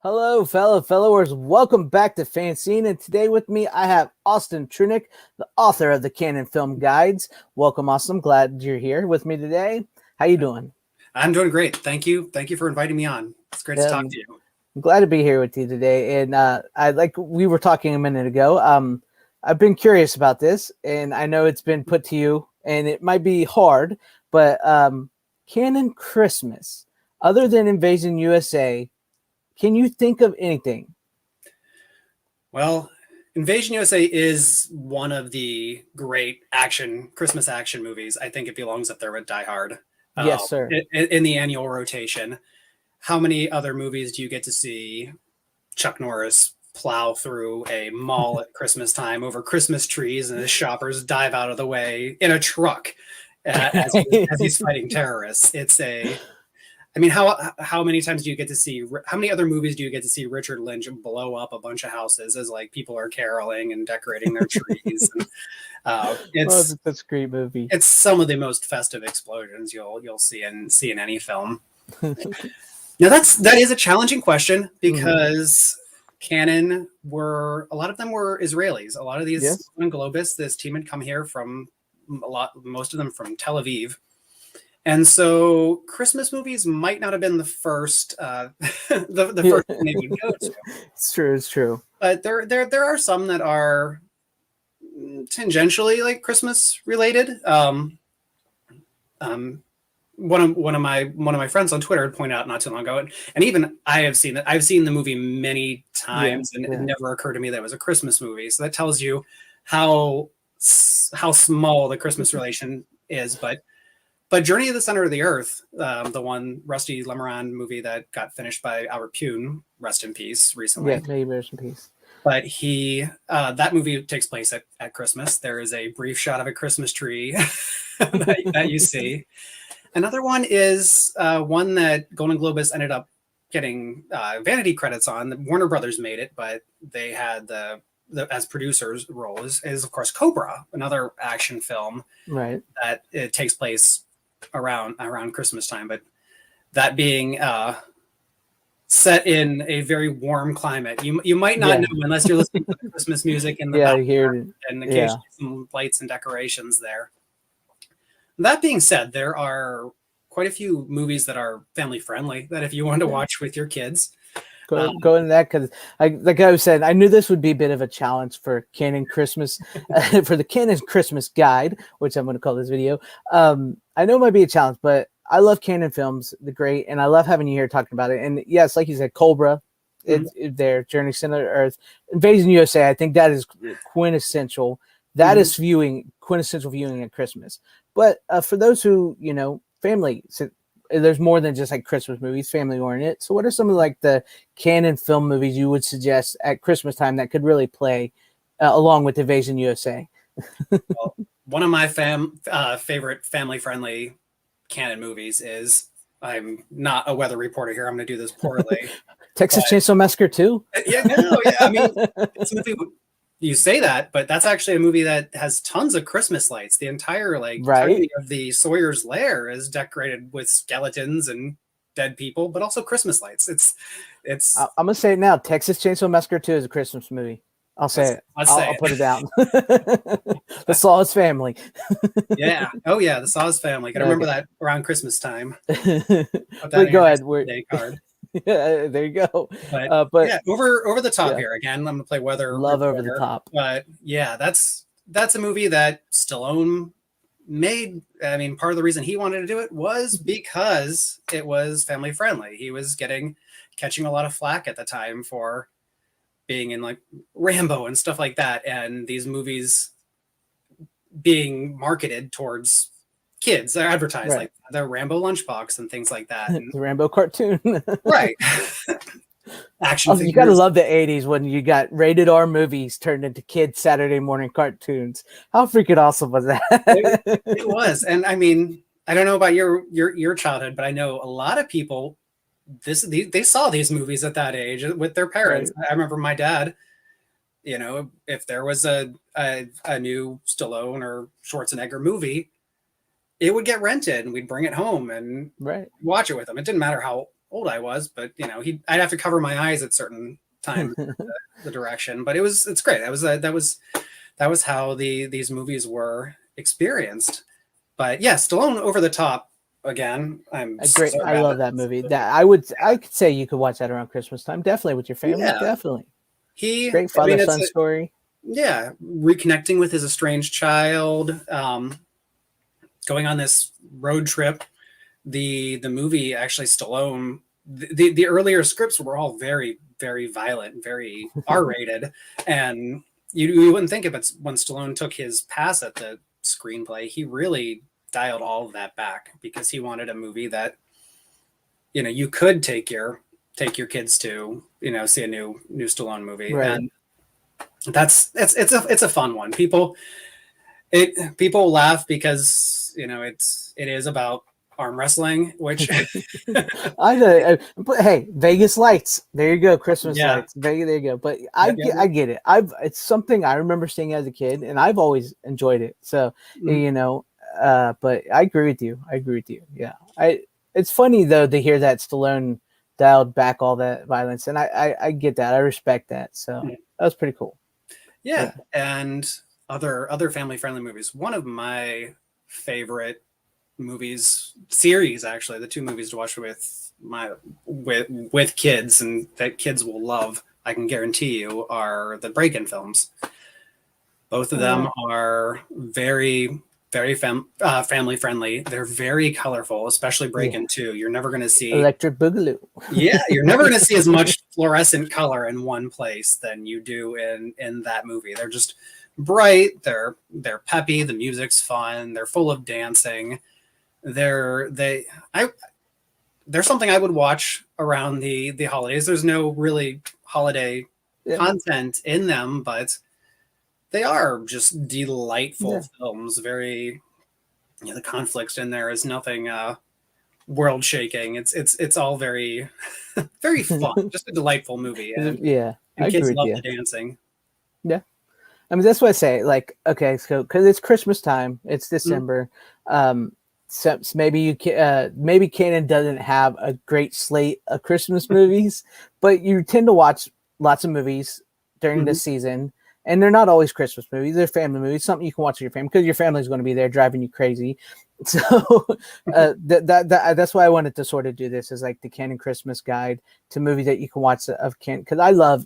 Hello, fellow followers. Welcome back to FanZcene, and today with me I have Austin Trunick, the author of the Canon Film Guides. Welcome, Austin. Glad you're here with me today. How you doing? I'm doing great. Thank you. Thank you for inviting me on. It's great to talk to you. I'm glad to be here with you today. And we were talking a minute ago. I've been curious about this, and I know it's been put to you, and it might be hard, but Canon Christmas, other than Invasion USA. Can you think of anything? Well, Invasion USA is one of the great Christmas action movies. I think it belongs up there with Die Hard. Yes, sir. In the annual rotation. How many other movies do you get to see Chuck Norris plow through a mall at Christmas time over Christmas trees and the shoppers dive out of the way in a truck as he's fighting terrorists? How many times do you get to see? How many other movies do you get to see Richard Lynch blow up a bunch of houses as like people are caroling and decorating their trees? That's a great movie. It's some of the most festive explosions you'll see in any film. Now that is a challenging question because Canon a lot of them were Israelis. A lot of these Globists, this team had come here from most of them from Tel Aviv. And so Christmas movies might not have been the first the first thing they would go to. It's true. But there are some that are tangentially like Christmas related. One of my friends on Twitter had pointed out not too long ago, and even I have seen it. I've seen the movie many times, and it never occurred to me that it was a Christmas movie. So that tells you how small the Christmas relation is. But Journey to the Center of the Earth, the one Rusty Lemoran movie that got finished by Albert Pune, rest in peace, recently. Yeah, maybe rest in peace. But that movie takes place at Christmas. There is a brief shot of a Christmas tree that you see. Another one is one that Golden Globus ended up getting vanity credits on. Warner Brothers made it, but they had the as producers role is of course Cobra, another action film. Right. That it takes place around Christmas time, but that being set in a very warm climate. You might not know unless you're listening to the Christmas music in the background and occasionally some lights and decorations there. That being said, there are quite a few movies that are family friendly that if you want to watch with your kids. Go into that because, like I was saying, I knew this would be a bit of a challenge for Canon Christmas, for the Canon Christmas Guide, which I'm going to call this video. I know it might be a challenge, but I love Canon films, the great, and I love having you here talking about it. And yes, like you said, Cobra, it's there, Journey to Center of Earth, Invasion USA. I think that is quintessential. That is quintessential viewing at Christmas. But for those who, family. So, there's more than just like Christmas movies, family oriented. So what are some of like the Canon film movies you would suggest at Christmas time that could really play along with Invasion USA? Well, one of my favorite family friendly Canon movies is, I'm not a weather reporter here, I'm going to do this poorly. Texas Chainsaw Massacre 2? I mean, it's a movie. You say that, but that's actually a movie that has tons of Christmas lights. The entire entirety of the Sawyer's Lair is decorated with skeletons and dead people, but also Christmas lights. It's. I'm gonna say it now. Texas Chainsaw Massacre 2 is a Christmas movie. I'll say it. I'll put it down. The Saw's family. Yeah. Oh yeah, the Saw's family. Gotta remember that around Christmas time. Go ahead. Day card. Yeah, there you go. But yeah, over the top here again. I'm gonna play weather. Love reporter, over the top. But yeah, that's a movie that Stallone made. I mean, part of the reason he wanted to do it was because it was family friendly. He was catching a lot of flack at the time for being in like Rambo and stuff like that, and these movies being marketed towards kids. They're advertised like the Rambo lunchbox and things like that. And, the Rambo cartoon. Right. Action figures. You gotta love the 80s when you got rated R movies turned into kids Saturday morning cartoons. How freaking awesome was that? It was. And I mean, I don't know about your childhood, but I know a lot of people they saw these movies at that age with their parents. I remember my dad, if there was a new Stallone or Schwarzenegger movie, it would get rented and we'd bring it home and watch it with them. It didn't matter how old I was, but you know, I'd have to cover my eyes at certain times, the direction. But it's great. That was how these movies were experienced. But yeah, Stallone over the top again. I'm so I bad love at that this movie. movie. I could say you could watch that around Christmas time. Definitely with your family. Yeah, Definitely. I Great mean, father son story. yeah, reconnecting with his estranged child, going on this road trip. The movie actually Stallone. The earlier scripts were all very violent, very R-rated, and you wouldn't think of it when Stallone took his pass at the screenplay. He really dialed all of that back because he wanted a movie that, you know, you could take your kids to, you know, see a new Stallone movie, Right. and it's a fun one. People laugh because, you know, it is about arm wrestling, which I know, but hey, Vegas lights. There you go, Christmas yeah, lights. Vegas, there you go. But yep, I get it. It's something I remember seeing as a kid, and I've always enjoyed it. So yep. you know, but I agree with you. I agree with you. Yeah, It's funny though to hear that Stallone dialed back all that violence, and I get that. I respect that. So that was pretty cool. Yeah, and other family friendly movies. One of my favorite movies series, actually, the two movies to watch with kids and that kids will love, I can guarantee you, are the Break-In films. Both of them are very family friendly. They're very colorful, especially Break-In 2. You're never going to see Electric Boogaloo. yeah, you're never going to see as much fluorescent color in one place than you do in that movie. They're just bright. They're peppy. The music's fun. They're full of dancing. They're something I would watch around the holidays. There's no really holiday content in them, but they are just delightful films. Very, you know, the conflict in there is nothing world shaking. It's all very very fun. Just a delightful movie. And I kids agree love with the dancing. Yeah. I mean, that's what I say. Like, okay, so because it's Christmas time, it's December. So maybe maybe Canon doesn't have a great slate of Christmas movies, but you tend to watch lots of movies during the season, and they're not always Christmas movies. They're family movies, something you can watch with your family because your family's going to be there driving you crazy. So that's why I wanted to sort of do this, is like the Canon Christmas guide to movies that you can watch of Canon, because I love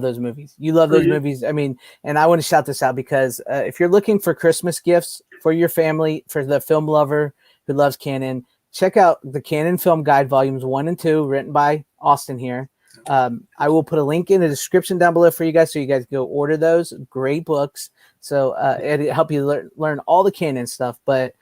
those movies. You love those movies. I mean, and I want to shout this out because if you're looking for Christmas gifts for your family, for the film lover who loves Canon, check out the Canon Film Guide Volumes 1 and 2, written by Austin here. I will put a link in the description down below for you guys, so you guys go order those. Great books. So it'll help you learn all the Canon stuff. But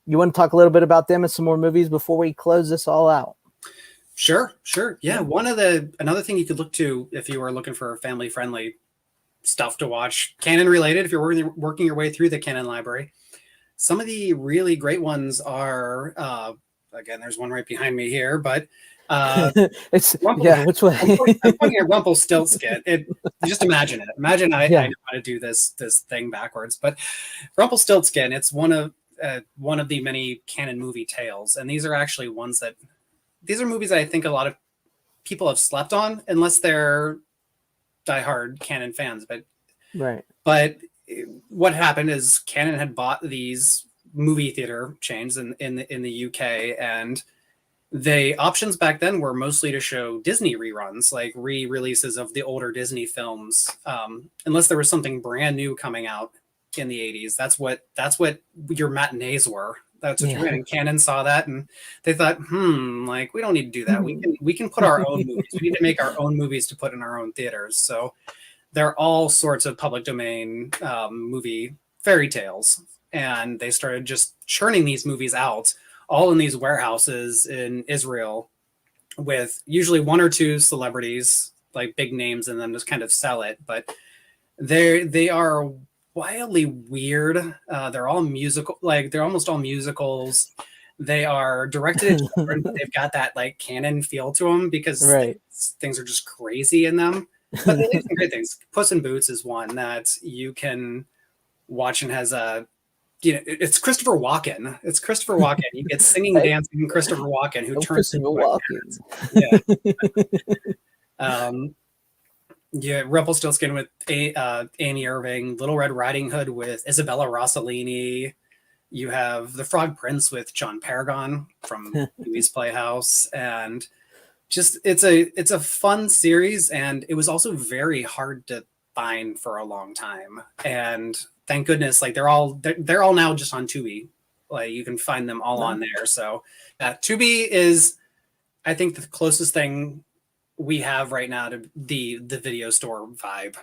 you want to talk a little bit about them and some more movies before we close this all out? Sure. Yeah. Another thing you could look to if you are looking for family friendly stuff to watch, Canon related, if you're working your way through the Canon library. Some of the really great ones are, again, there's one right behind me here, but it's which way? I'm pointing at Rumpelstiltskin. Just imagine it. Imagine I know how to do this thing backwards, but Rumpelstiltskin. It's one of the many Canon movie tales, and these are actually these are movies that I think a lot of people have slept on, unless they're diehard Canon fans. But what happened is Canon had bought these movie theater chains in the UK, and the options back then were mostly to show Disney reruns, like re-releases of the older Disney films, unless there was something brand new coming out in the 80s. That's what your matinees were. That's what you're in. And Canon saw that, and they thought, like, we don't need to do that. We can put our own movies. We need to make our own movies to put in our own theaters. So there are all sorts of public domain movie fairy tales, and they started just churning these movies out, all in these warehouses in Israel, with usually one or two celebrities, like big names, and then just kind of sell it. But they are wildly weird. They're all musical, like they're almost all musicals. They are directed at children, but they've got that like Canon feel to them because things are just crazy in them. But they do some great things. Puss in Boots is one that you can watch and has a it's Christopher Walken. It's Christopher Walken. You get singing, dancing Christopher Walken who turns Christopher into Walken. Yeah, Rumpelstiltskin with Amy Irving, Little Red Riding Hood with Isabella Rossellini. You have The Frog Prince with John Paragon from Pee-wee's Playhouse, and just it's a fun series, and it was also very hard to find for a long time. And thank goodness, like they're all now just on Tubi. Like you can find them all on there. So Tubi is, I think, the closest thing we have right now to the video store vibe.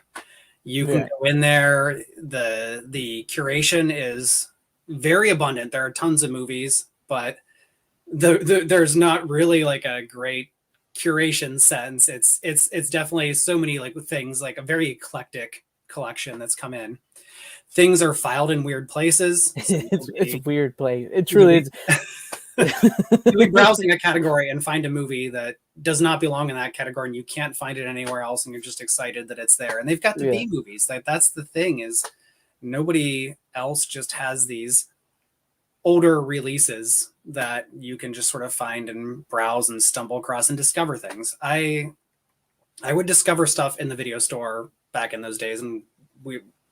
You can go in there. The curation is very abundant. There are tons of movies, but there's not really like a great curation sense. It's definitely so many like things, like a very eclectic collection that's come in. Things are filed in weird places. So it's a weird place. It truly is. You'll be browsing a category and find a movie that does not belong in that category, and you can't find it anywhere else, and you're just excited that it's there. And they've got the B movies. That's the thing, is nobody else just has these older releases that you can just sort of find and browse and stumble across and discover things. I would discover stuff in the video store back in those days, and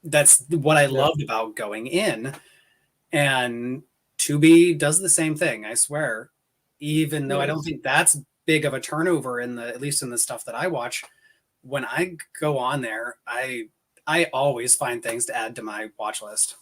that's what I loved about going in. And Tubi does the same thing, I swear. Even though I don't think that's big of a turnover at least in the stuff that I watch, when I go on there, I always find things to add to my watch list.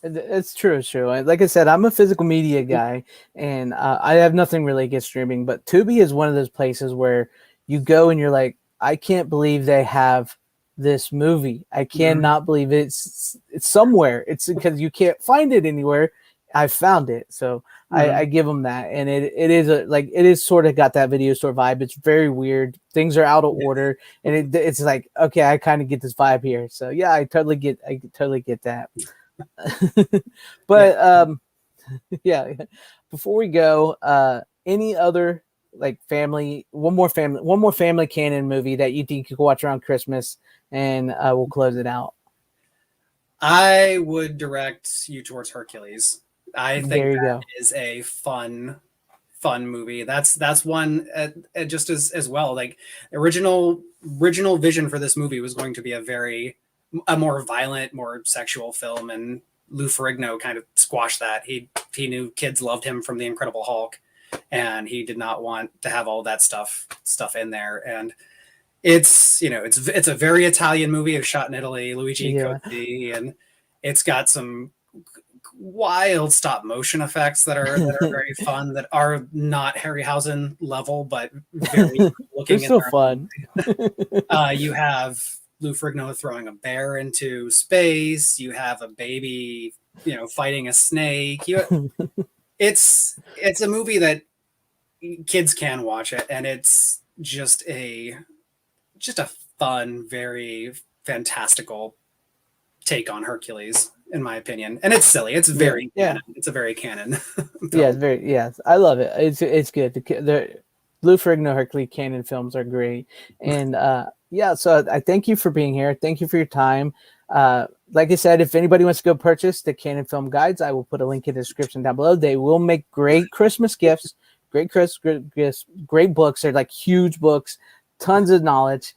It's true. Like I said, I'm a physical media guy, and I have nothing really against streaming, but Tubi is one of those places where you go and you're like, I can't believe they have this movie. I cannot believe it's somewhere. It's because you can't find it anywhere. I found it, so I give them that, and it is sort of got that video store vibe. It's very weird. Things are out of order, and it's like, okay, I kind of get this vibe here. So yeah, I totally get that. But yeah, before we go, any other like one more family canon movie that you think you could watch around Christmas, and we'll close it out. I would direct you towards Hercules. I think that is a fun movie. That's one just as well. Like original vision for this movie was going to be a more violent, more sexual film, and Lou Ferrigno kind of squashed that. He knew kids loved him from The Incredible Hulk, and he did not want to have all that stuff in there. And it's a very Italian movie. It's shot in Italy, Luigi Cotti, and it's got some wild stop motion effects that are very fun, that are not Harryhausen level, but very looking. They're still fun. You have Lou Ferrigno throwing a bear into space. You have a baby, fighting a snake. It's a movie that kids can watch it, and it's just a fun, very fantastical take on Hercules, in my opinion. And it's silly. It's very canon. It's a very canon. I love it. It's good. The Lou Ferrigno Hercules canon films are great. And so I thank you for being here. Thank you for your time. Like I said, if anybody wants to go purchase the Canon Film Guides, I will put a link in the description down below. They will make great Christmas gifts, great books. They're like huge books, tons of knowledge.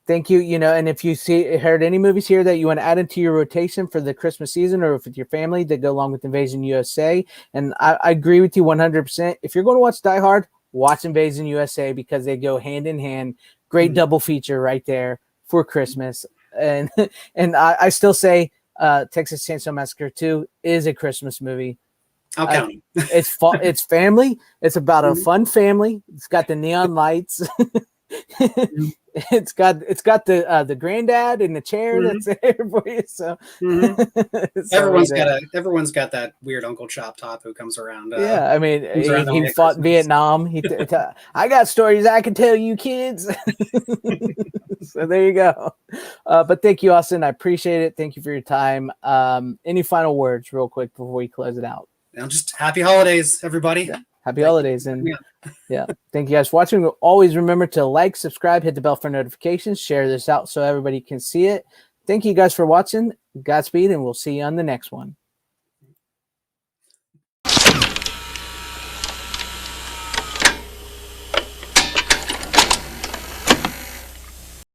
Thank you. And if you heard any movies here that you want to add into your rotation for the Christmas season, or with your family that go along with Invasion USA, and I agree with you 100%. If you're going to watch Die Hard, watch Invasion USA, because they go hand in hand. Great double feature right there for Christmas. And I still say Texas Chainsaw Massacre 2 is a Christmas movie. I'll count it. It's fun. It's family. It's about a fun family. It's got the neon lights. It's got the granddad in the chair that's there for you. So everyone's got that weird Uncle Chop Top who comes around. I mean, he fought in Vietnam. I got stories I can tell you, kids. So there you go. But thank you, Austin. I appreciate it. Thank you for your time. Any final words, real quick, before we close it out? Just happy holidays, everybody. Yeah. Happy holidays. And thank you guys for watching. Always remember to like, subscribe, hit the bell for notifications, share this out so everybody can see it. thank you guys for watching. Godspeed, and we'll see you on the next one.